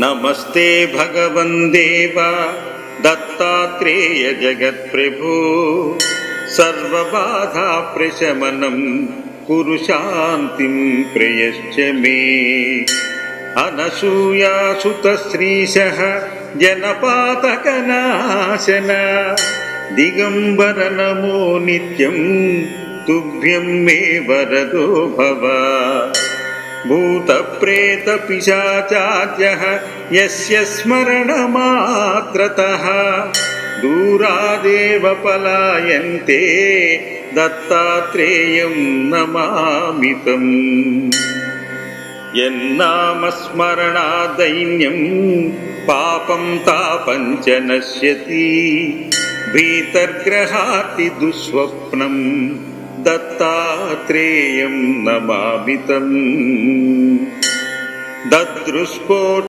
नमस्ते भगवन् देव दत्तात्रेय जगत्प्रभो सर्वबाधा प्रशमनं कुरु शान्तिं प्रयश्च मे। अनसूयासुतश्रीशः जनपातकनाशन दिगंबर नमो नित्यं तुभ्यं मे वरदो भव। भूतप्रेतपिशाचाद्यः यस्य स्मरणमात्रतः दूरादेव पलायन्ते दत्तात्रेयं नमामि तम्। यन्नामस्मरणादैन्यं पापं तापं च नश्यति भीतर्ग्रहाति दुःस्वप्नं दत्तात्रेयं नमामि तम्। ददृस्फोट